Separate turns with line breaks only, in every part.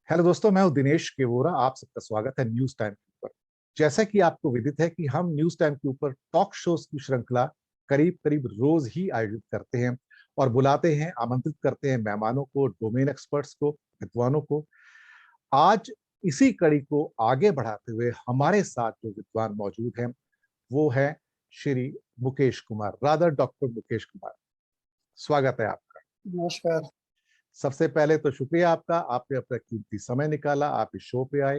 Hello दोस्तों, मैं हूं दिनेश केवोरा। आप सबका स्वागत है न्यूज टाइम के ऊपर। जैसा कि आपको विदित है कि हम न्यूज टाइम के ऊपर टॉक शोज की श्रृंखला करीब करीब रोज ही आयोजित करते हैं और बुलाते हैं, आमंत्रित करते हैं मेहमानों को, डोमेन एक्सपर्ट्स को, विद्वानों को। आज इसी कड़ी को आगे बढ़ाते हुए हमारे साथ जो विद्वान मौजूद हैं वो है श्री मुकेश कुमार, रादर डॉक्टर मुकेश कुमार। स्वागत है आपका।
नमस्कार।
सबसे पहले तो शुक्रिया आपका, आपने अपना कीमती समय निकाला, आप इस शो पे आए।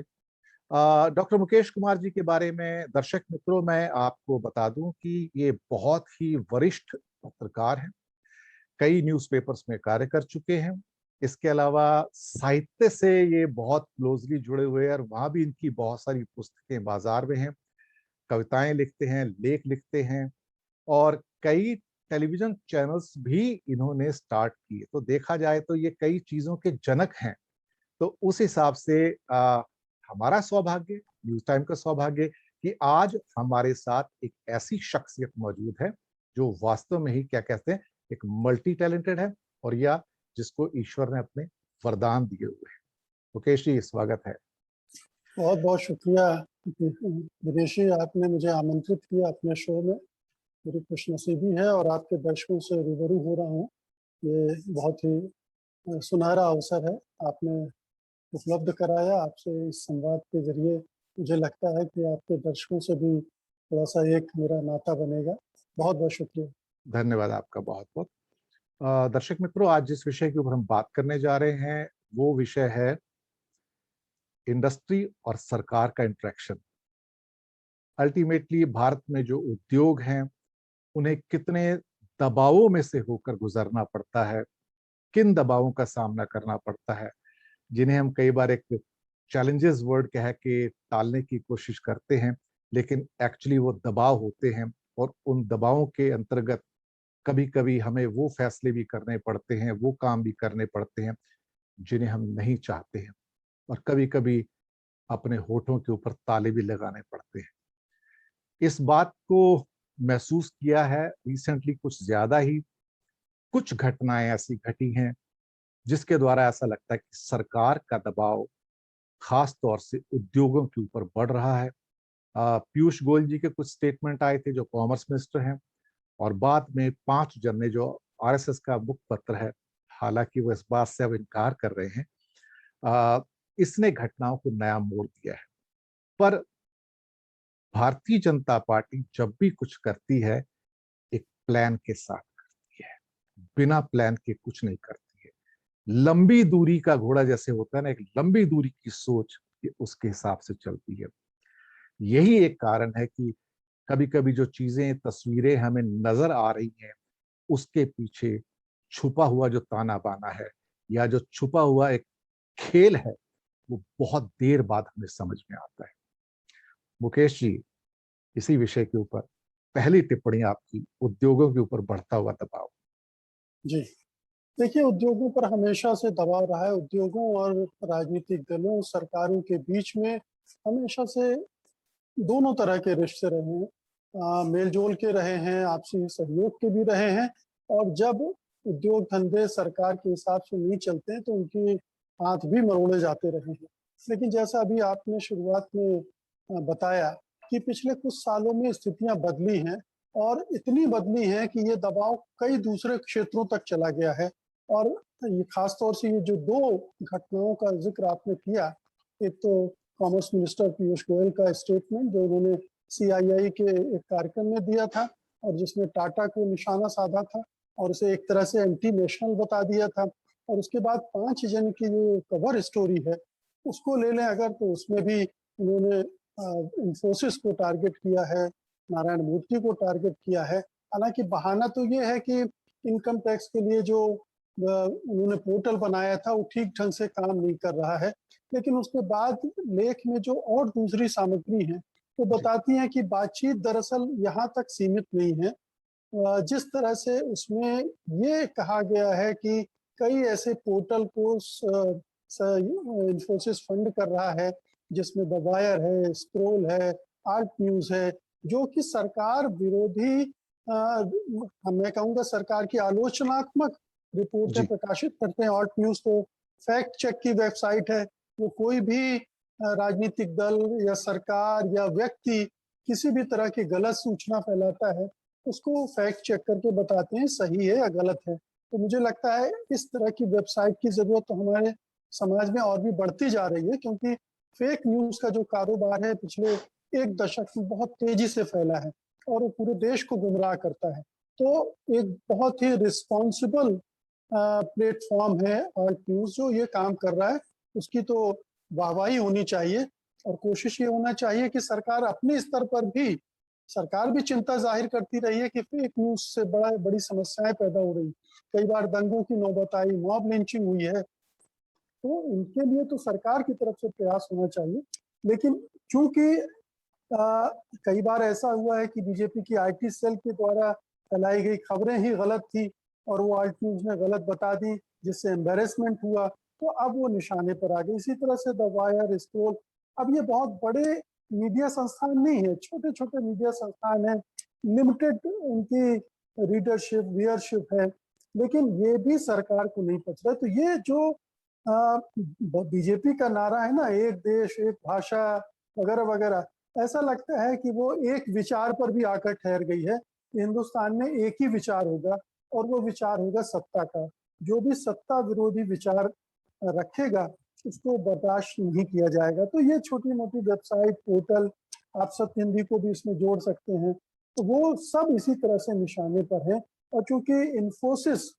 डॉक्टर मुकेश कुमार जी के बारे में दर्शक मित्रों मैं आपको बता दूं कि ये बहुत ही वरिष्ठ पत्रकार हैं। कई न्यूज़पेपर्स में कार्य कर चुके हैं। इसके अलावा साहित्य से ये बहुत क्लोजली जुड़े हुए हैं और वहां भी इनकी बहुत सारी पुस्तकें बाजार में हैं। कविताएं लिखते हैं, लेख लिखते हैं और कई टेलीविजन चैनल्स भी इन्होंने स्टार्ट किए। तो देखा जाए तो ये कई चीजों के जनक हैं। तो उस हिसाब से हमारा सौभाग्य, न्यूज टाइम का सौभाग्य कि आज हमारे साथ एक ऐसी शख्सियत मौजूद है जो वास्तव में ही क्या कहते हैं, एक मल्टी टैलेंटेड है और या जिसको ईश्वर ने अपने वरदान दिए हुए हैं। मुकेश जी, स्वागत है।
बहुत बहुत शुक्रिया दिनेश जी, आपने मुझे आमंत्रित किया अपने शो में। मेरी खुशनसीबी है और आपके दर्शकों से रूबरू हो रहा हूँ। ये बहुत ही सुनहरा अवसर है आपने उपलब्ध कराया। आपसे इस संवाद के जरिए मुझे लगता है कि आपके दर्शकों से भी थोड़ा सा एक मेरा नाता बनेगा। बहुत बहुत शुक्रिया।
धन्यवाद आपका बहुत बहुत। दर्शक मित्रों, आज जिस विषय के ऊपर हम बात करने जा रहे हैं वो विषय है इंडस्ट्री और सरकार का इंटरेक्शन। अल्टीमेटली भारत में जो उद्योग हैं उन्हें कितने दबावों में से होकर गुजरना पड़ता है, किन दबावों का सामना करना पड़ता है, जिन्हें हम कई बार एक चैलेंजेस वर्ड कह के टालने की कोशिश करते हैं, लेकिन एक्चुअली वो दबाव होते हैं। और उन दबावों के अंतर्गत कभी कभी हमें वो फैसले भी करने पड़ते हैं, वो काम भी करने पड़ते हैं जिन्हें हम नहीं चाहते हैं, और कभी कभी अपने होठों के ऊपर ताले भी लगाने पड़ते हैं। इस बात को महसूस किया है रिसेंटली, कुछ ज्यादा ही कुछ घटनाएं ऐसी घटी हैं जिसके द्वारा ऐसा लगता है कि सरकार का दबाव खास तौर से उद्योगों के ऊपर बढ़ रहा है। पीयूष गोयल जी के कुछ स्टेटमेंट आए थे, जो कॉमर्स मिनिस्टर हैं, और बाद में 5 जन ने, जो आरएसएस का मुखपत्र है, हालांकि वो इस बात से अब इनकार कर रहे हैं, आ, इसने घटनाओं को नया मोड़ दिया है। पर भारतीय जनता पार्टी जब भी कुछ करती है एक प्लान के साथ करती है, बिना प्लान के कुछ नहीं करती है। लंबी दूरी का घोड़ा जैसे होता है ना, एक लंबी दूरी की सोच ये उसके हिसाब से चलती है। यही एक कारण है कि कभी कभी जो चीजें, तस्वीरें हमें नजर आ रही हैं उसके पीछे छुपा हुआ जो ताना बाना है या जो छुपा हुआ एक खेल है वो बहुत देर बाद हमें समझ में आता है। मुकेश जी, इसी विषय के ऊपर पहली टिप्पणी आपकी, उद्योगों के ऊपर बढ़ता हुआ दबाव।
जी, देखिए, उद्योगों पर हमेशा से दबाव रहा है। उद्योगों और राजनीतिक दलों, सरकारों के बीच में हमेशा से दोनों तरह के रिश्ते रहे हैं। मेल-जोल के रहे हैं, आपसी सहयोग के भी रहे हैं। और जब उद्योग धंधे सरकार के हिसाब से नहीं चलते हैं, तो उनके हाथ भी मरोड़े जाते रहे हैं। लेकिन जैसा अभी आपने शुरुआत में बताया कि पिछले कुछ सालों में स्थितियाँ बदली हैं और इतनी बदली हैं कि ये दबाव कई दूसरे क्षेत्रों तक चला गया है। और ये खास तौर से ये जो 2 घटनाओं का ज़िक्र आपने किया, एक तो कॉमर्स मिनिस्टर पीयूष गोयल का स्टेटमेंट जो उन्होंने सीआईआई के एक कार्यक्रम में दिया था और जिसमें टाटा को निशाना साधा था और उसे एक तरह से एंटी नेशनल बता दिया था। और उसके बाद 5 जन की जो कवर स्टोरी है, उसको ले लें अगर, तो उसमें भी उन्होंने इन्फोसिस को टारगेट किया है, नारायण मूर्ति को टारगेट किया है। हालाँकि बहाना तो ये है कि इनकम टैक्स के लिए जो उन्होंने पोर्टल बनाया था, वो ठीक ढंग से काम नहीं कर रहा है। लेकिन उसके बाद लेख में जो और दूसरी सामग्री है, वो
जी।
बताती है कि बातचीत दरअसल यहाँ तक सीमित नहीं है। जिस तरह से उसमें ये कहा गया है कि कई ऐसे पोर्टल को इन्फोसिस फंड कर रहा है, जिसमें द वायर है, स्क्रोल है, आर्ट न्यूज़ है, जो कि सरकार विरोधी, मैं कहूँगा सरकार की आलोचनात्मक रिपोर्टें
जी।
प्रकाशित करते हैं। आर्ट न्यूज़ तो फैक्ट चेक की वेबसाइट है, वो कोई भी राजनीतिक दल या सरकार या व्यक्ति किसी भी तरह की गलत सूचना फैलाता है, उसको फैक्ट चेक करके बताते हैं सही है या गलत है। तो मुझे लगता है इस तरह की वेबसाइट की ज़रूरत तो हमारे समाज में और भी बढ़ती जा रही है, क्योंकि फेक न्यूज़ का जो कारोबार है पिछले 1 दशक में बहुत तेज़ी से फैला है और वो पूरे देश को गुमराह करता है। तो एक बहुत ही रिस्पॉन्सिबल प्लेटफ़ॉर्म है आल्ट न्यूज़ जो ये काम कर रहा है, उसकी तो वाहवाही होनी चाहिए और कोशिश ये होना चाहिए कि सरकार अपने स्तर पर भी सरकार भी चिंता ज़ाहिर करती रही है कि फेक न्यूज़ से बड़ी समस्याएँ पैदा हो रही। कई बार दंगों की नौबत आई, मॉब लिंचिंग हुई है, तो इनके लिए तो सरकार की तरफ से प्रयास होना चाहिए। लेकिन चूँकि कई बार ऐसा हुआ है कि बीजेपी की आईटी सेल के द्वारा फैलाई गई खबरें ही गलत थी और वो आल्ट न्यूज़ ने गलत बता दी, जिससे एम्बैरेसमेंट हुआ, तो अब वो निशाने पर आ गई। इसी तरह से द वायर, स्क्रोल, अब ये बहुत बड़े मीडिया संस्थान नहीं है, छोटे-छोटे मीडिया संस्थान हैं, लिमिटेड उनकी रीडरशिप, व्यूअरशिप है, लेकिन ये भी सरकार को नहीं पच रहा। तो ये जो बीजेपी का नारा है ना, एक देश, एक भाषा वगैरह-वगैरह, ऐसा लगता है कि वो एक विचार पर भी आकर ठहर गई है। हिंदुस्तान में एक ही विचार होगा और वो विचार होगा सत्ता का। जो भी सत्ता विरोधी विचार रखेगा, उसको बर्दाश्त नहीं किया जाएगा। तो ये छोटी-मोटी वेबसाइट, पोर्टल, आप सत्य हिंदी को भी इसमें जोड़ सकते हैं। तो वो सब इसी तरह से निशाने पर हैं और चूँकि इन्फोसिस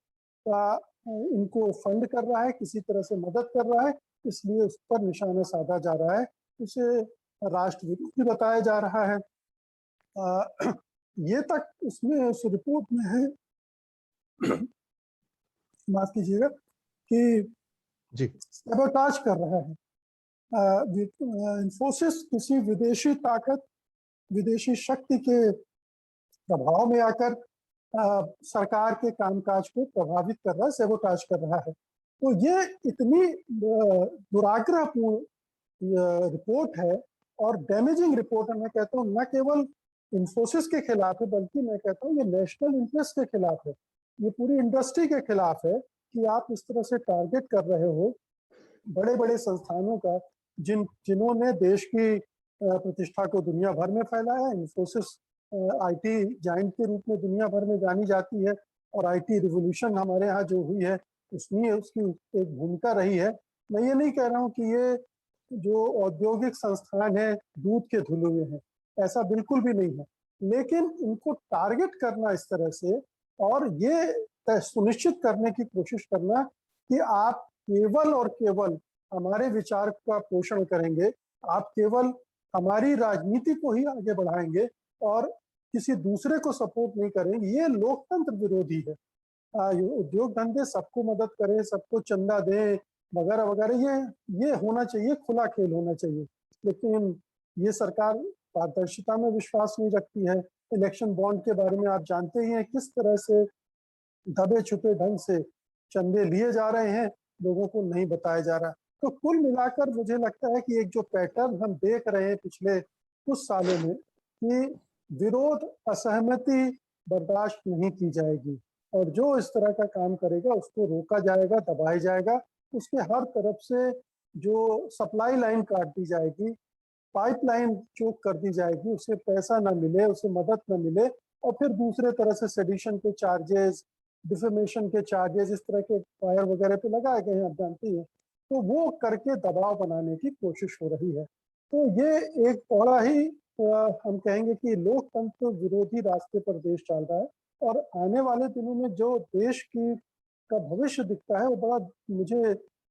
का इनको फंड कर रहा है, किसी तरह से मदद कर रहा है, इसलिए उस पर निशाना साधा जा रहा है। उसे राष्ट्र विरोधी बताया जा रहा है। ये तक उसमें उस रिपोर्ट में है, माफ कीजिएगा, कि
जी।
सैबोटाज कर रहा है। इन्फोसिस किसी विदेशी ताकत, विदेशी शक्ति के दबाव में आकर सरकार के कामकाज को प्रभावित कर रहा है, सैबोटाज कर रहा है। तो ये इतनी दुराग्रहपूर्ण रिपोर्ट है और डैमेजिंग रिपोर्ट है। मैं कहता हूँ न केवल इन्फोसिस के खिलाफ है, बल्कि मैं कहता हूँ ये नेशनल इंटरेस्ट के खिलाफ है, ये पूरी इंडस्ट्री के खिलाफ है कि आप इस तरह से टारगेट कर रहे हो बड़े-बड़े संस्थानों का, जिन्होंने देश की प्रतिष्ठा को दुनिया भर में फैलाया है। इन्फोसिस आईटी जायंट के रूप में दुनिया भर में जानी जाती है और आईटी रिवॉल्यूशन हमारे यहाँ जो हुई है, उसमें उसकी एक भूमिका रही है। मैं ये नहीं कह रहा हूँ कि ये जो औद्योगिक संस्थान है, दूध के धुले हुए हैं, ऐसा बिल्कुल भी नहीं है। लेकिन इनको टारगेट करना इस तरह से और ये सुनिश्चित करने की कोशिश करना कि आप केवल और केवल हमारे विचार का पोषण करेंगे, आप केवल हमारी राजनीति को ही आगे बढ़ाएँगे और किसी दूसरे को सपोर्ट नहीं करेंगे, ये लोकतंत्र विरोधी है। उद्योग धंधे सबको मदद करें, सबको चंदा दें, वगैरह-वगैरह, ये होना चाहिए, खुला खेल होना चाहिए। लेकिन ये सरकार पारदर्शिता में विश्वास नहीं रखती है। इलेक्शन बॉन्ड के बारे में आप जानते ही हैं किस तरह से दबे-छुपे ढंग से चंदे लिए जा रहे हैं, लोगों को नहीं बताया जा रहा। तो कुल मिलाकर मुझे लगता है कि एक जो पैटर्न हम देख रहे हैं पिछले कुछ सालों में कि विरोध, असहमति बर्दाश्त नहीं की जाएगी और जो इस तरह का काम करेगा उसको रोका जाएगा, दबाया जाएगा। उसके हर तरफ से जो सप्लाई लाइन काट दी जाएगी, पाइपलाइन चोक कर दी जाएगी, उसे पैसा ना मिले, उसे मदद ना मिले और फिर दूसरे तरह से सेडिशन के चार्जेस, डिफेमेशन के चार्जेस, इस तरह के फायर वगैरह पे लगाए गए हैं, आप जानती हैं। तो वो करके दबाव बनाने की कोशिश हो रही है। तो ये एक बड़ा ही हम कहेंगे कि लोकतंत्र विरोधी रास्ते पर देश चल रहा है और आने वाले दिनों में जो देश की का भविष्य दिखता है वो बड़ा मुझे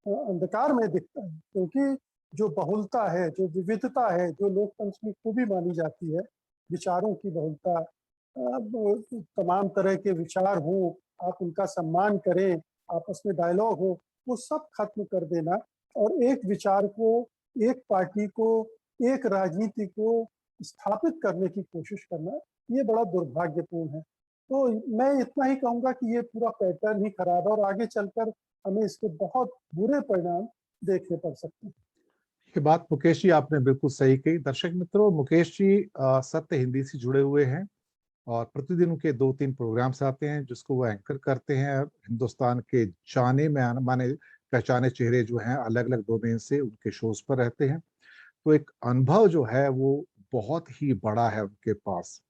अंधकार में दिखता है, क्योंकि जो बहुलता है, जो विविधता है, जो लोकतंत्र की खूबी मानी जाती है, विचारों की बहुलता, तमाम तरह के विचार हों, आप उनका सम्मान करें, आपस में डायलॉग हो, वो सब खत्म कर देना और एक विचार को, एक पार्टी को, एक राजनीति को स्थापित करने की कोशिश करना, ये बड़ा दुर्भाग्यपूर्ण है। तो मैं इतना ही कहूँगा कि ये पूरा पैटर्न ही खराब है और आगे चलकर हमें इसके बहुत बुरे परिणाम देखने पड़ सकते हैं।
ये बात मुकेश जी आपने बिल्कुल सही कही। दर्शक मित्रों, मुकेश जी सत्य हिंदी से जुड़े हुए हैं और प्रतिदिन उनके 2-3 प्रोग्राम्स आते हैं जिसको वो एंकर करते हैं। हिंदुस्तान के जाने माने पहचाने चेहरे जो हैं अलग-अलग डोमेन से उनके शोज़ पर रहते हैं। तो एक अनुभव जो है वो बहुत ही बड़ा है उनके पास।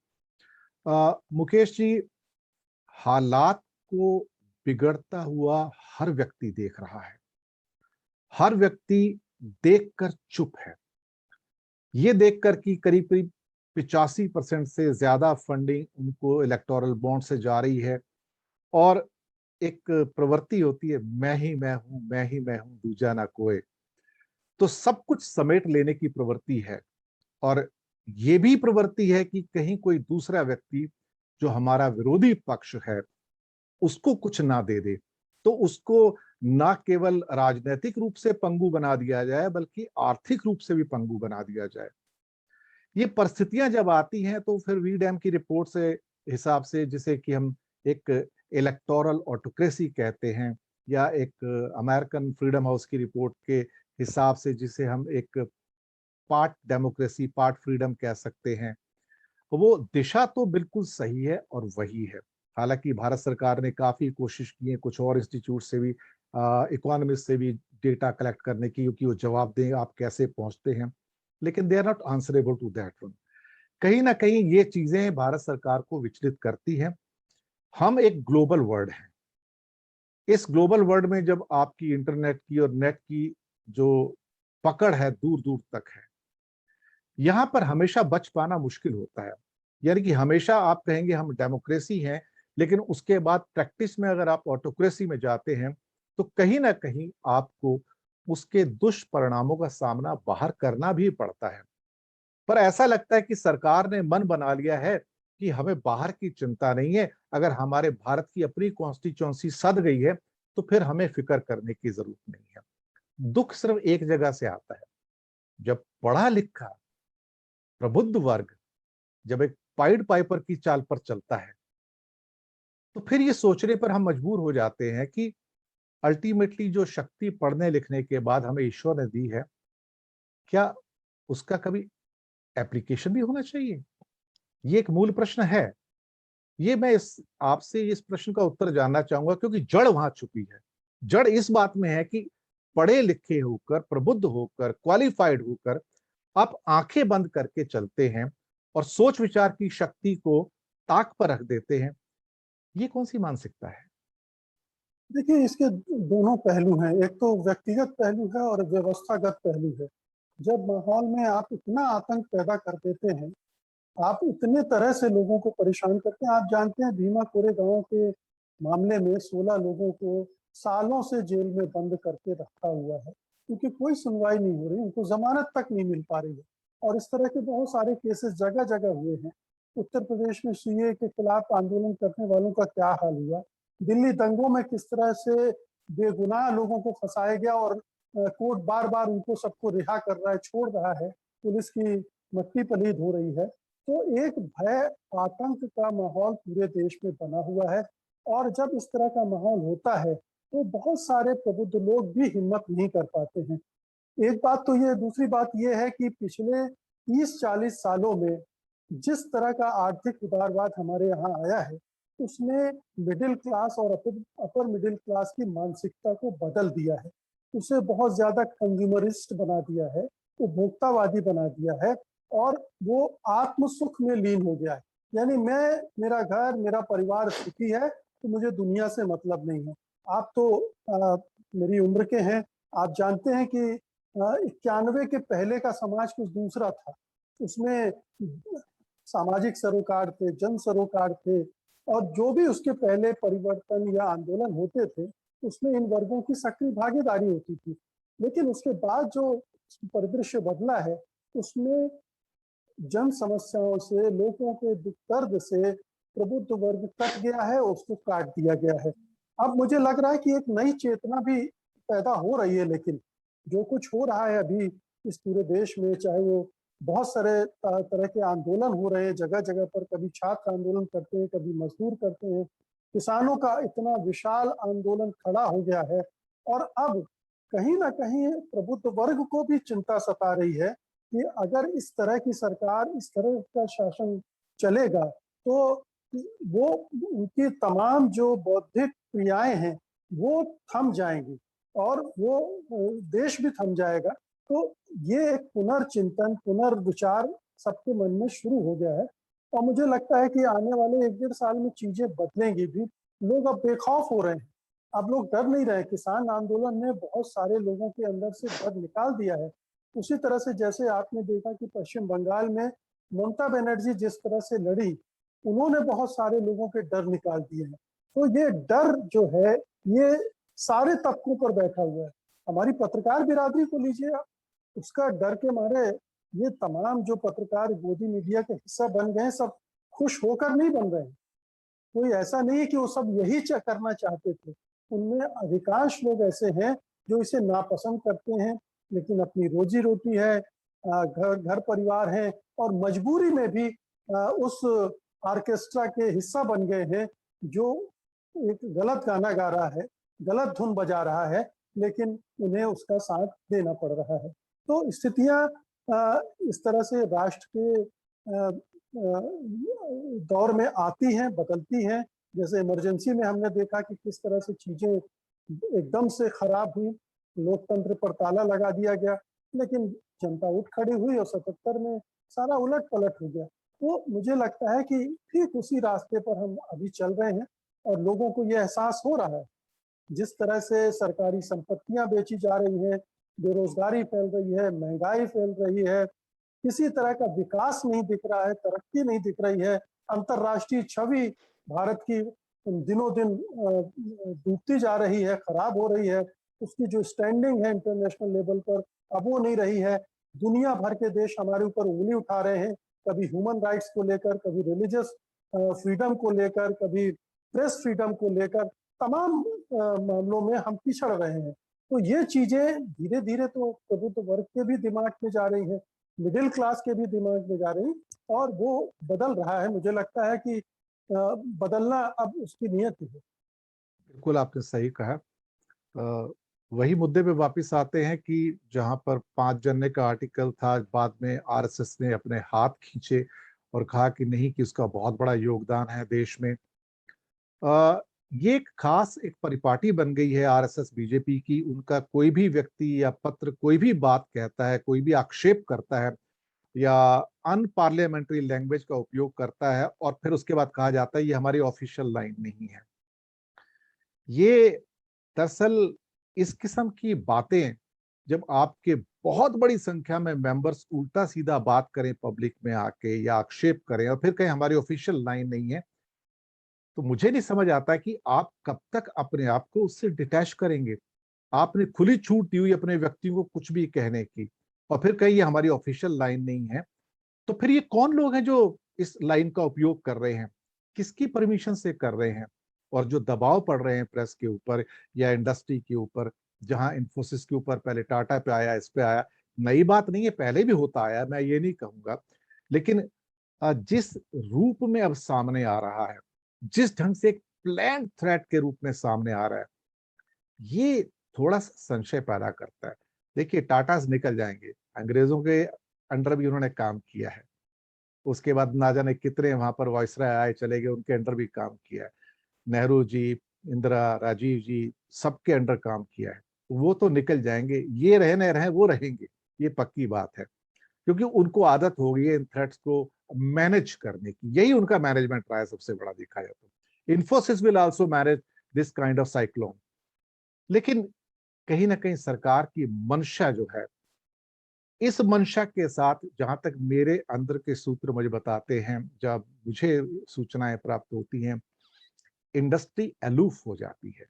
मुकेश जी, हालात को बिगड़ता हुआ हर व्यक्ति देख रहा है। हर व्यक्ति देखकर चुप है। ये देखकर कि करीब-करीब 85% से ज़्यादा फंडिंग उनको इलेक्टोरल बॉन्ड से जा रही है और एक प्रवृत्ति होती है, मैं ही मैं हूँ, मैं ही मैं हूँ, दूजा ना कोई। तो सब कुछ समेट लेने की प्रवृत्ति है और ये भी प्रवृत्ति है कि कहीं कोई दूसरा व्यक्ति जो हमारा विरोधी पक्ष है, उसको कुछ ना दे दे। तो उसको ना केवल राजनैतिक रूप से पंगु बना दिया जाए, बल्कि आर्थिक रूप से भी पंगु बना दिया जाए। ये परिस्थितियां जब आती हैं तो फिर वीडैम की रिपोर्ट से हिसाब से, जिसे कि हम एक इलेक्टोरल ऑटोक्रेसी कहते हैं, या एक अमेरिकन फ्रीडम हाउस की रिपोर्ट के हिसाब से जिसे हम एक पार्ट डेमोक्रेसी पार्ट फ्रीडम कह सकते हैं, वो दिशा तो बिल्कुल सही है और वही है। हालांकि भारत सरकार ने काफी कोशिश की है, कुछ और इंस्टीट्यूट से भी, इकोनॉमिस्ट से भी डेटा कलेक्ट करने की, क्योंकि वो जवाब दें आप कैसे पहुंचते हैं, लेकिन they are not answerable to that one. कहीं ना कहीं ये चीजें भारत सरकार को विचलित करती हैं। हम एक ग्लोबल वर्ल्ड हैं। इस ग्लोबल वर्ल्ड में जब आपकी इंटरनेट की और नेट की जो पकड़ है दूर दूर तक है, यहां पर हमेशा बच पाना मुश्किल होता है। यानी कि हमेशा आप कहेंगे हम डेमोक्रेसी हैं, लेकिन उसके बाद प्रैक्टिस में अगर आप ऑटोक्रेसी में जाते हैं, तो कहीं ना कहीं आपको उसके दुष्परिणामों का सामना बाहर करना भी पड़ता है। पर ऐसा लगता है कि सरकार ने मन बना लिया है कि हमें बाहर की चिंता नहीं है, अगर हमारे भारत की अपनी कॉन्स्टिट्यूंसी सध गई है तो फिर हमें फिक्र करने की जरूरत नहीं है। दुख सिर्फ एक जगह से आता है, जब पढ़ा लिखा प्रबुद्ध वर्ग जब एक पाइड पाइपर की चाल पर चलता है, तो फिर ये सोचने पर हम मजबूर हो जाते हैं कि अल्टीमेटली जो शक्ति पढ़ने लिखने के बाद हमें ईश्वर ने दी है, क्या उसका कभी एप्लीकेशन भी होना चाहिए? ये एक मूल प्रश्न है। ये मैं इस आपसे इस प्रश्न का उत्तर जानना चाहूंगा, क्योंकि जड़ वहां छुपी है। जड़ इस बात में है कि पढ़े लिखे होकर, प्रबुद्ध होकर, क्वालिफाइड होकर आप आंखें बंद करके चलते हैं और सोच विचार की शक्ति को ताक पर रख देते हैं। ये कौन सी मानसिकता है?
देखिए, इसके दोनों पहलू हैं। एक तो व्यक्तिगत पहलू है और व्यवस्थागत पहलू है। जब माहौल में आप इतना आतंक पैदा कर देते हैं, आप इतने तरह से लोगों को परेशान करते हैं। आप जानते हैं भीमा कोरेगांव के मामले में 16 लोगों को सालों से जेल में बंद करके रखा हुआ है, क्योंकि कोई सुनवाई नहीं हो रही, उनको जमानत तक नहीं मिल पा रही है। और इस तरह के बहुत सारे केसेस जगह जगह हुए हैं। उत्तर प्रदेश में सीए के खिलाफ आंदोलन करने वालों का क्या हाल हुआ, दिल्ली दंगों में किस तरह से बेगुनाह लोगों को फंसाया गया और कोर्ट बार बार उनको सबको रिहा कर रहा है, छोड़ रहा है, पुलिस की मट्टी पलीद हो रही है। तो एक भय, आतंक का माहौल पूरे देश में बना हुआ है। और जब इस तरह का माहौल होता है तो बहुत सारे प्रबुद्ध लोग भी हिम्मत नहीं कर पाते हैं। एक बात तो ये, दूसरी बात ये है कि पिछले 30-40 सालों में जिस तरह का आर्थिक उदारवाद हमारे यहाँ आया है, उसने मिडिल क्लास और अपर मिडिल क्लास की मानसिकता को बदल दिया है। उसे बहुत ज्यादा कंज्यूमरिस्ट बना दिया है, उपभोक्तावादी बना दिया है, और वो आत्म सुख में लीन हो गया है। यानी मैं, मेरा घर, मेरा परिवार सुखी है तो मुझे दुनिया से मतलब नहीं है। आप तो मेरी उम्र के हैं, आप जानते हैं कि 91 के पहले का समाज कुछ दूसरा था। उसमें सामाजिक सरोकार थे, जन सरोकार थे, और जो भी उसके पहले परिवर्तन या आंदोलन होते थे उसमें इन वर्गों की सक्रिय भागीदारी होती थी। लेकिन उसके बाद जो परिदृश्य बदला है, उसमें जन समस्याओं से, लोगों के दुख दर्द से प्रबुद्ध वर्ग कट गया है, उसको काट दिया गया है। अब मुझे लग रहा है कि एक नई चेतना भी पैदा हो रही है। लेकिन जो कुछ हो रहा है अभी इस पूरे देश में, चाहे वो बहुत सारे तरह के आंदोलन हो रहे हैं जगह जगह पर, कभी छात्र आंदोलन करते हैं, कभी मजदूर करते हैं, किसानों का इतना विशाल आंदोलन खड़ा हो गया है। और अब कहीं ना कहीं प्रबुद्ध वर्ग को भी चिंता सता रही है कि अगर इस तरह की सरकार, इस तरह का शासन चलेगा तो वो, उनकी तमाम जो बौद्धिक क्रियाएं हैं वो थम जाएंगी। और वो देश भी थम जाएगा। तो ये एक पुनर्चिंतन, पुनर्विचार सबके मन में शुरू हो गया है और मुझे लगता है कि आने वाले 1 डेढ़ साल में चीजें बदलेंगी भी। लोग अब बेखौफ हो रहे हैं, अब लोग डर नहीं रहे। किसान आंदोलन ने बहुत सारे लोगों के अंदर से डर निकाल दिया है। उसी तरह से जैसे आपने देखा कि पश्चिम बंगाल में ममता बनर्जी जिस तरह से लड़ी, उन्होंने बहुत सारे लोगों के डर निकाल दिए हैं। तो ये डर जो है, ये सारे तबकों पर बैठा हुआ है। हमारी पत्रकार बिरादरी को लीजिए आप, उसका डर के मारे ये तमाम जो पत्रकार गोदी मीडिया के हिस्सा बन गए हैं, सब खुश होकर नहीं बन रहे हैं। कोई ऐसा नहीं है कि वो सब यही करना चाहते थे। उनमें अधिकांश लोग ऐसे हैं जो इसे नापसंद करते हैं, लेकिन अपनी रोजी रोटी है, घर घर परिवार है और मजबूरी में भी उस ऑर्केस्ट्रा के हिस्सा बन गए हैं जो एक गलत गाना गा रहा है, गलत धुन बजा रहा है, लेकिन उन्हें उसका साथ देना पड़ रहा है। तो स्थितियां इस तरह से राष्ट्र के दौर में आती हैं, बदलती हैं। जैसे इमरजेंसी में हमने देखा कि किस तरह से चीजें एकदम से खराब हुई, लोकतंत्र पर ताला लगा दिया गया, लेकिन जनता उठ खड़ी हुई और 77 में सारा उलट पलट हो गया। तो मुझे लगता है कि ठीक उसी रास्ते पर हम अभी चल रहे हैं और लोगों को ये एहसास हो रहा है। जिस तरह से सरकारी संपत्तियां बेची जा रही हैं, बेरोजगारी फैल रही है, महंगाई फैल रही है, किसी तरह का विकास नहीं दिख रहा है, तरक्की नहीं दिख रही है, अंतर्राष्ट्रीय छवि भारत की दिनों दिन डूबती जा रही है, खराब हो रही है। उसकी जो स्टैंडिंग है इंटरनेशनल लेवल पर, अब वो नहीं रही है। दुनिया भर के देश हमारे ऊपर उंगली उठा रहे हैं, कभी ह्यूमन राइट्स को लेकर, कभी रिलीजियस फ्रीडम को लेकर, कभी प्रेस फ्रीडम को लेकर, तमाम मामलों में हम पिछड़ रहे हैं। तो ये चीजें धीरे धीरे तो प्रभुत्व वर्ग के भी दिमाग में जा रही है, मिडिल क्लास के भी दिमाग में जा रही, और वो बदल रहा है। मुझे लगता है कि बदलना अब उसकी नियति है।
बिल्कुल आपने सही कहा। वही मुद्दे पे वापस आते हैं कि जहां पर 5 जनवरी का आर्टिकल था, बाद में आरएसएस ने अपने हाथ खींचे और कहा कि नहीं, कि उसका बहुत बड़ा योगदान है देश में। ये एक खास एक परिपाटी बन गई है आरएसएस बीजेपी की। उनका कोई भी व्यक्ति या पत्र कोई भी बात कहता है, कोई भी आक्षेप करता है या अनपार्लियामेंट्री लैंग्वेज का उपयोग करता है, और फिर उसके बाद कहा जाता है ये हमारी ऑफिशियल लाइन नहीं है। ये दरअसल इस किस्म की बातें जब आपके बहुत बड़ी संख्या में मेंबर्स उल्टा सीधा बात करें पब्लिक में आके या आक्षेप करें और फिर कहें हमारी ऑफिशियल लाइन नहीं है, तो मुझे नहीं समझ आता कि आप कब तक अपने आप को उससे डिटैच करेंगे। आपने खुली छूट दी हुई अपने व्यक्तियों को कुछ भी कहने की, और फिर कहीं ये हमारी ऑफिशियल लाइन नहीं है। तो फिर ये कौन लोग हैं जो इस लाइन का उपयोग कर रहे हैं, किसकी परमिशन से कर रहे हैं? और जो दबाव पड़ रहे हैं प्रेस के ऊपर या इंडस्ट्री के ऊपर, जहां इन्फोसिस के ऊपर पहले टाटा पे आया, इस पे आया, नई बात नहीं है, पहले भी होता आया, मैं ये नहीं कहूंगा। लेकिन जिस रूप में अब सामने आ रहा है, जिस ढंग से एक प्लान थ्रेट के रूप में सामने आ रहा है, ये थोड़ा सा संशय पैदा करता है। देखिए, टाटास निकल जाएंगे, अंग्रेजों के अंडर भी उन्होंने काम किया है, उसके बाद ना जाने कितने वहां पर वायसराय आए चले गए, उनके अंडर भी काम किया है। नेहरू जी, इंदिरा, राजीव जी, सबके अंडर काम किया है। वो तो निकल जाएंगे, ये रहे न रहे वो रहेंगे, ये पक्की बात है, क्योंकि उनको आदत हो गई है इन थ्रेट्स को मैनेज करने की। यही उनका मैनेजमेंट रहा है सबसे बड़ा, देखा जाए तो। Infosys will also manage this kind of cyclone. लेकिन कहीं ना कहीं सरकार की मंशा जो है, इस मंशा के साथ जहां तक मेरे अंदर के सूत्र मुझे बताते हैं, जब मुझे सूचनाएं प्राप्त होती हैं, इंडस्ट्री अलूफ हो जाती है।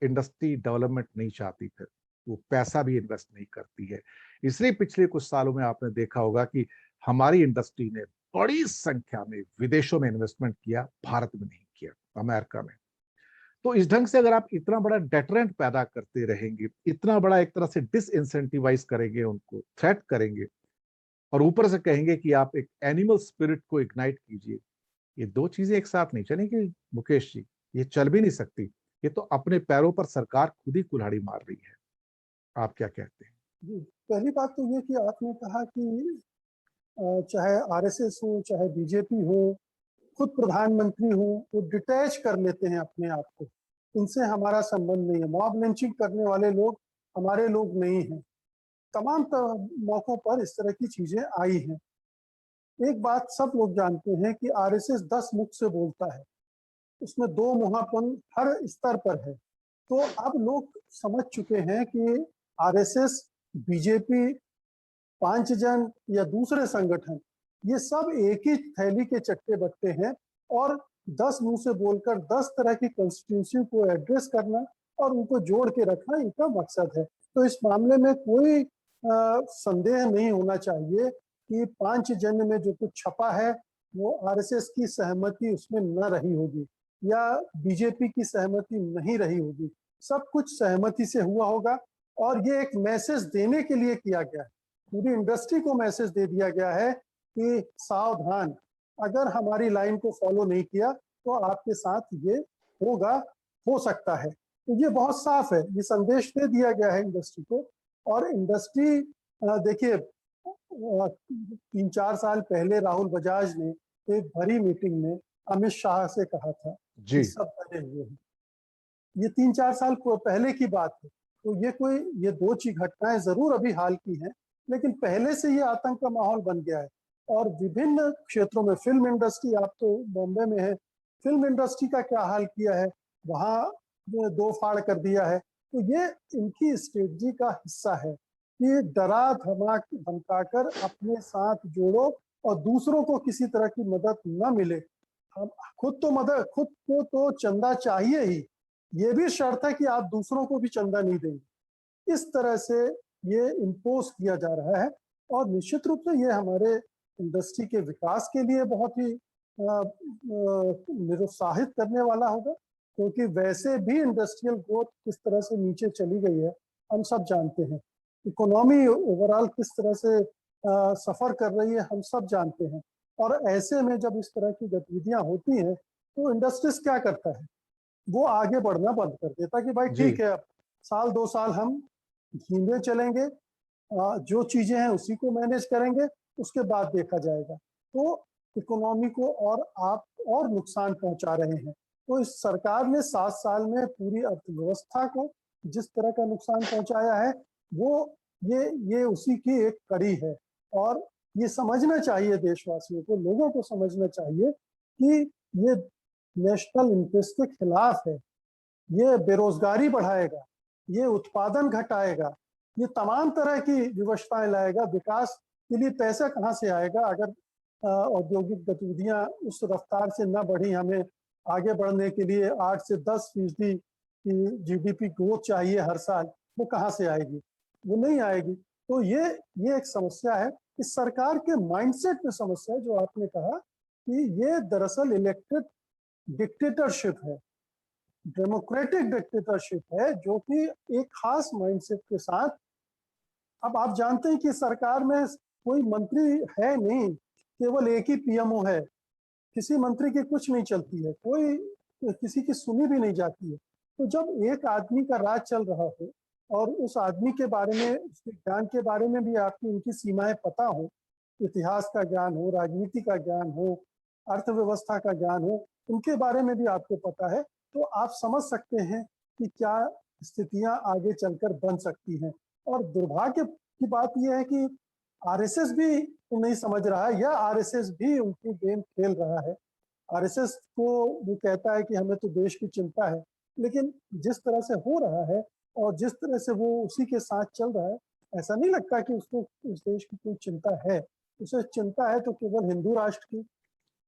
इंडस्ट्री डेवलपमेंट नहीं चाहती, फिर वो पैसा भी इन्वेस्ट नहीं करती है। इसलिए पिछले कुछ सालों में आपने देखा होगा कि हमारी इंडस्ट्री ने बड़ी संख्या में विदेशों में इन्वेस्टमेंट किया, भारत में नहीं किया, अमेरिका में। तो इस ढंग से अगर आप इतना बड़ा डेटरेंट पैदा करते रहेंगे, इतना बड़ा एक तरह से डिसइंसेंटिवाइज करेंगे, उनको थ्रेट करेंगे, और ऊपर से कहेंगे कि आप एक एनिमल स्पिरिट को इग्नाइट कीजिए, ये दो चीजें एक साथ नहीं चलेंगी मुकेश जी, ये चल भी नहीं सकती। ये तो अपने पैरों पर सरकार खुद ही कुल्हाड़ी मार रही है। आप क्या कहते हैं?
जी, पहली बात तो ये कि आपने कहा कि चाहे आरएसएस हो, चाहे बीजेपी हो, खुद प्रधानमंत्री हो, वो डिटैच कर लेते हैं अपने आप को, इनसे हमारा संबंध नहीं है। मॉब लिंचिंग करने वाले लोग हमारे लोग नहीं हैं। तमाम मौकों पर इस तरह की चीजें आई हैं। एक बात सब लोग जानते हैं कि आरएसएस 10 मुख से बोलता है, उसमें दो मुहापन हर स्तर पर है। तो अब लोग समझ चुके हैं कि आरएसएस, बीजेपी, पांचजन या दूसरे संगठन, ये सब एक ही थैली के चट्टे बट्टे हैं और 10 मुंह से बोलकर 10 तरह की कंस्टिट्यूंसी को एड्रेस करना और उनको जोड़ के रखना इनका मकसद है। तो इस मामले में कोई संदेह नहीं होना चाहिए कि पांचजन्य में जो कुछ छपा है वो आरएसएस की सहमति उसमें न रही होगी या बीजेपी की सहमति नहीं रही होगी। सब कुछ सहमति से हुआ होगा और ये एक मैसेज देने के लिए किया गया है। पूरी इंडस्ट्री को मैसेज दे दिया गया है कि सावधान, अगर हमारी लाइन को फॉलो नहीं किया तो आपके साथ ये होगा, हो सकता है। तो ये बहुत साफ है, ये संदेश दे दिया गया है इंडस्ट्री को। और इंडस्ट्री देखिए 3-4 साल पहले राहुल बजाज ने एक भरी मीटिंग में अमित शाह से कहा था कि
जी।
सब डरे हुए हैं। ये 3-4 साल पहले की बात है। तो ये दो चीज घटनाएं जरूर अभी हाल की हैं, लेकिन पहले से ये आतंक का माहौल बन गया है। और विभिन्न क्षेत्रों में फिल्म इंडस्ट्री, आप तो बॉम्बे में है, फिल्म इंडस्ट्री का क्या हाल किया है, वहां दो फाड़ कर दिया है। तो ये इनकी स्ट्रेटजी का हिस्सा है कि डरा धमकाकर अपने साथ जोड़ो और दूसरों को किसी तरह की मदद न मिले। हम खुद को तो चंदा चाहिए ही, ये भी शर्त है कि आप दूसरों को भी चंदा नहीं देंगे। इस तरह से ये इम्पोज किया जा रहा है और निश्चित रूप से ये हमारे इंडस्ट्री के विकास के लिए बहुत ही निरुत्साहित करने वाला होगा, क्योंकि वैसे भी इंडस्ट्रियल ग्रोथ किस तरह से नीचे चली गई है हम सब जानते हैं। इकोनॉमी ओवरऑल किस तरह से सफर कर रही है हम सब जानते हैं। और ऐसे में जब इस तरह की गतिविधियां होती हैं तो इंडस्ट्रीज क्या करता है, वो आगे बढ़ना बंद कर देता कि भाई
जी।
ठीक है, अब साल 2 साल हम धीमे चलेंगे, जो चीजें हैं उसी को मैनेज करेंगे, उसके बाद देखा जाएगा। तो इकोनॉमी को और आप और नुकसान पहुंचा रहे हैं। तो इस सरकार ने 7 साल में पूरी अर्थव्यवस्था को जिस तरह का नुकसान पहुंचाया है, वो ये उसी की एक कड़ी है। और ये समझना चाहिए देशवासियों को, लोगों को समझना चाहिए कि ये नेशनल इंटरेस्ट के खिलाफ है। ये बेरोजगारी बढ़ाएगा, ये उत्पादन घटाएगा, ये तमाम तरह की विवशताएं लाएगा। विकास के लिए पैसा कहाँ से आएगा अगर औद्योगिक गतिविधियां उस रफ्तार से न बढ़ी। हमें आगे बढ़ने के लिए 8 से 10% की जीडीपी ग्रोथ चाहिए हर साल, वो कहाँ से आएगी? वो नहीं आएगी। तो ये एक समस्या है, इस सरकार के माइंडसेट में समस्या है, जो आपने कहा कि ये दरअसल इलेक्टेड डिक्टेटरशिप है, डेमोक्रेटिक डिक्टेटरशिप है, जो कि एक खास माइंडसेट के साथ। अब आप जानते हैं कि सरकार में कोई मंत्री है नहीं, केवल एक ही पीएमओ है। किसी मंत्री की कुछ नहीं चलती है, कोई किसी की सुनी भी नहीं जाती है। तो जब एक आदमी का राज चल रहा हो और उस आदमी के बारे में, उसके ज्ञान के बारे में भी आपकी उनकी सीमाएं पता हो, इतिहास का ज्ञान हो, राजनीति का ज्ञान हो, अर्थव्यवस्था का ज्ञान हो, उनके बारे में भी आपको पता है, तो आप समझ सकते हैं कि क्या स्थितियां आगे चलकर बन सकती हैं। और दुर्भाग्य की बात यह है कि आरएसएस भी नहीं समझ रहा है या आरएसएस भी उनकी गेम खेल रहा है। आरएसएस को वो कहता है कि हमें तो देश की चिंता है, लेकिन जिस तरह से हो रहा है और जिस तरह से वो उसी के साथ चल रहा है, ऐसा नहीं लगता कि उसको उस देश की कोई चिंता है। उसे चिंता है तो केवल हिंदू राष्ट्र की,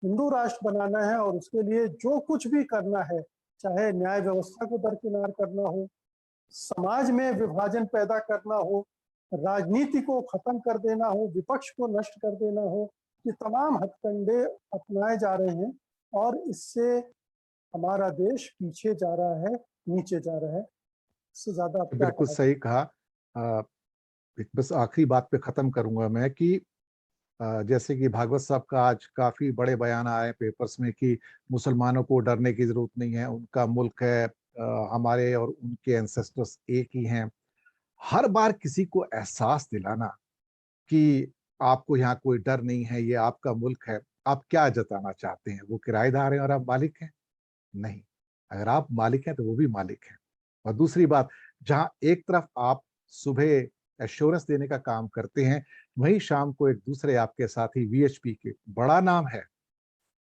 हिंदू राष्ट्र बनाना है और उसके लिए जो कुछ भी करना है, चाहे न्याय व्यवस्था को दरकिनार करना हो, समाज में विभाजन पैदा करना हो, राजनीति को खत्म कर देना हो, विपक्ष को नष्ट कर देना हो, ये तमाम हथकंडे अपनाए जा रहे हैं और इससे हमारा देश पीछे जा रहा है, नीचे जा रहा है। इससे ज्यादा आप क्या
बिल्कुल
कहा?
सही कहा। एक बस आखिरी बात पे खत्म करूंगा मैं कि जैसे कि भागवत साहब का आज काफी बड़े बयान आए पेपर्स में कि मुसलमानों को डरने की जरूरत नहीं है, उनका मुल्क है, हमारे और उनके एंसेस्टर्स एक ही हैं। हर बार किसी को एहसास दिलाना कि आपको यहाँ कोई डर नहीं है, ये आपका मुल्क है, आप क्या जताना चाहते हैं? वो किराएदार हैं और आप मालिक हैं? नहीं, अगर आप मालिक हैं तो वो भी मालिक हैं। और दूसरी बात, जहां एक तरफ आप सुबह एश्योरेंस देने का काम करते हैं, वहीं शाम को एक दूसरे आपके साथी वीएचपी के, बड़ा नाम है,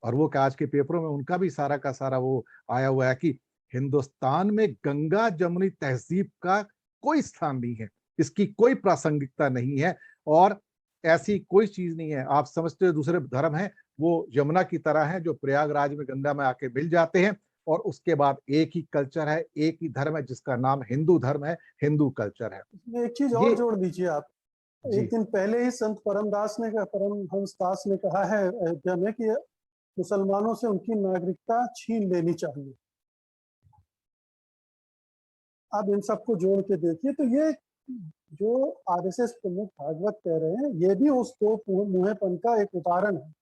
और वो क्या आज के पेपरों में उनका भी सारा का सारा वो आया हुआ है कि हिंदुस्तान में गंगा जमुनी तहजीब का कोई स्थान नहीं है, इसकी कोई प्रासंगिकता नहीं है, और ऐसी कोई चीज नहीं है। आप समझते हो दूसरे धर्म है वो यमुना की तरह है जो प्रयागराज में गंगा में आके मिल जाते हैं, और उसके बाद एक ही कल्चर है, एक ही धर्म है जिसका नाम हिंदू धर्म है, हिंदू कल्चर है।
इसमें एक चीज और
ये
जोड़ दीजिए आप। एक
जी
दिन पहले ही संत परमहंस दास ने कहा है अयोध्या में कि मुसलमानों से उनकी नागरिकता छीन लेनी चाहिए। आप इन सबको जोड़ के देखिए तो ये जो आरएसएस प्रमुख भागवत कह रहे हैं ये भी उस दो मुंहेपन का एक उदाहरण है।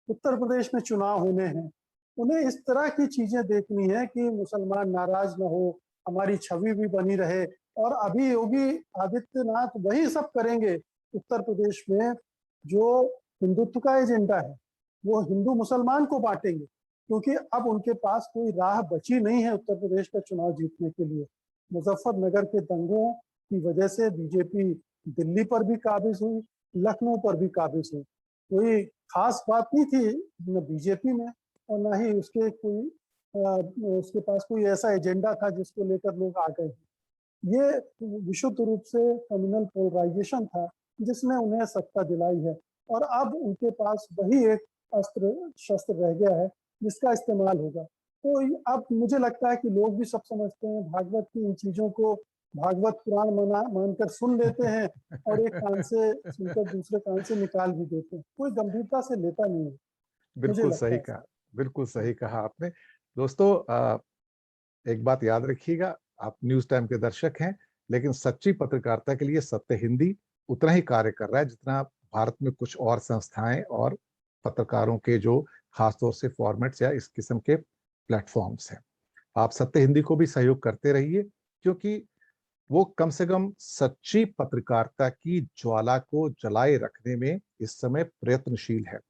उत्तर प्रदेश में चुनाव होने हैं, उन्हें इस तरह की चीजें देखनी है कि मुसलमान नाराज न हो, हमारी छवि भी बनी रहे। और अभी योगी आदित्यनाथ वही सब करेंगे उत्तर प्रदेश में, जो हिंदुत्व का एजेंडा है वो हिंदू मुसलमान को बांटेंगे, क्योंकि अब उनके पास कोई राह बची नहीं है उत्तर प्रदेश का चुनाव जीतने के लिए। मुजफ्फरनगर के दंगों की वजह से बीजेपी दिल्ली पर भी काबिज हुई, लखनऊ पर भी काबिज हुई। कोई खास बात नहीं थी न बीजेपी में और ना ही उसके पास कोई ऐसा एजेंडा था जिसको लेकर लोग आ गए। ये विशुद्ध रूप से कम्युनल पोलराइजेशन था जिसने उन्हें सत्ता दिलाई है, और अब उनके पास वही एक अस्त्र शस्त्र रह गया है जिसका इस्तेमाल होगा। तो अब मुझे लगता है कि लोग भी सब समझते हैं, भागवत की इन चीजों को भागवत पुराण मानकर सुन लेते हैं और एक कान से सुनकर दूसरे कान से निकाल भी देते हैं, कोई गंभीरता से लेता नहीं है, मुझे
बिल्कुल
लगता
सही
है।
कहा, बिल्कुल सही कहा आपने। दोस्तों एक बात याद रखिएगा, आप न्यूज टाइम के दर्शक हैं, लेकिन सच्ची पत्रकारिता के लिए सत्य हिंदी उतना ही कार्य कर रहा है जितना भारत में कुछ और संस्थाएं और पत्रकारों के जो खासतौर से फॉर्मेट्स या इस किस्म के प्लेटफॉर्म्स हैं। आप सत्य हिंदी को भी सहयोग करते रहिए, क्योंकि वो कम से कम सच्ची पत्रकारिता की ज्वाला को जलाए रखने में इस समय प्रयत्नशील है।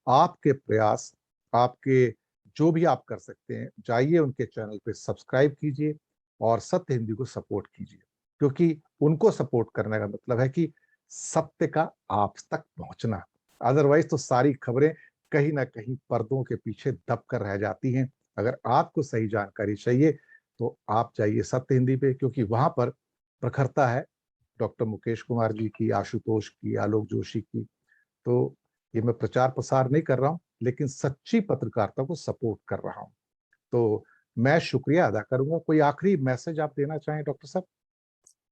आपके प्रयास, आपके जो भी आप कर सकते हैं, जाइए उनके चैनल पे सब्सक्राइब कीजिए और सत्य हिंदी को सपोर्ट कीजिए, क्योंकि उनको सपोर्ट करने का मतलब है कि सत्य का आप तक पहुंचना। अदरवाइज तो सारी खबरें कहीं ना कहीं पर्दों के पीछे दब कर रह जाती हैं। अगर आपको सही जानकारी चाहिए तो आप जाइए सत्य हिंदी पे, क्योंकि वहां पर प्रखरता है डॉक्टर मुकेश कुमार जी की, आशुतोष की, आलोक जोशी की। तो ये मैं प्रचार प्रसार नहीं कर रहा हूँ, लेकिन सच्ची पत्रकारिता को सपोर्ट कर रहा हूँ। तो मैं शुक्रिया अदा करूंगा। कोई आखिरी मैसेज आप देना चाहें डॉक्टर साहब?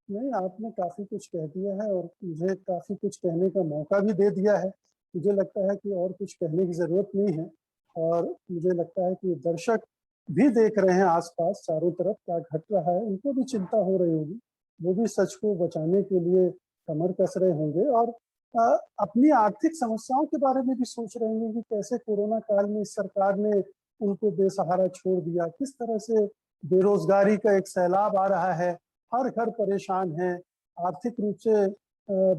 नहीं, आपने काफी कुछ कह दिया है और मुझे काफी कुछ कहने का मौका भी दे दिया है। मुझे लगता है कि और कुछ कहने की जरूरत नहीं है, और मुझे लगता है कि दर्शक भी देख रहे हैं आसपास चारों तरफ क्या घट रहा है, उनको भी चिंता हो रही होगी। वो भी सच को बचाने के लिए कमर कस रहे होंगे, और अपनी आर्थिक समस्याओं के बारे में भी सोच रहे होंगे कि कैसे कोरोना काल में इस सरकार ने उनको बेसहारा छोड़ दिया, किस तरह से बेरोजगारी का एक सैलाब आ रहा है, हर घर परेशान है, आर्थिक रूप से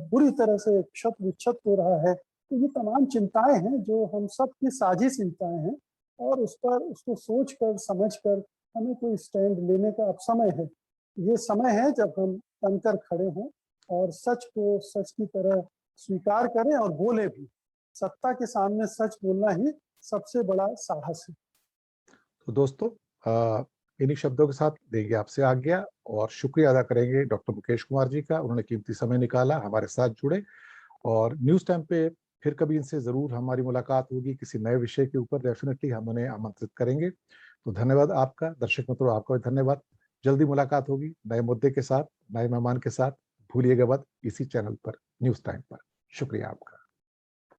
बुरी तरह से क्षत विक्षत हो रहा है। तो ये तमाम चिंताएं हैं जो हम सब की साझी चिंताएं हैं, और उस पर उसको सोच कर समझ कर हमें कोई स्टैंड लेने का अब समय है। ये समय है जब हम तनकर खड़े हों और सच को सच की तरह स्वीकार करें और बोले भी। सत्ता के सामने सच बोलना ही सबसे बड़ा साहस है।
तो दोस्तों इन्हीं शब्दों के साथ देंगे आपसे आज्ञा, और शुक्रिया अदा करेंगे डॉक्टर मुकेश कुमार जी का। उन्होंने कीमती समय निकाला, हमारे साथ जुड़े, और न्यूज टाइम पे फिर कभी इनसे जरूर हमारी मुलाकात होगी किसी नए विषय के ऊपर। डेफिनेटली हम उन्हें आमंत्रित करेंगे। तो धन्यवाद आपका, दर्शक मित्रों आपका भी धन्यवाद। जल्दी मुलाकात होगी नए मुद्दे के साथ, नए मेहमान के साथ। भूलिएगा मत, इसी चैनल पर, न्यूज टाइम पर। शुक्रिया आपका।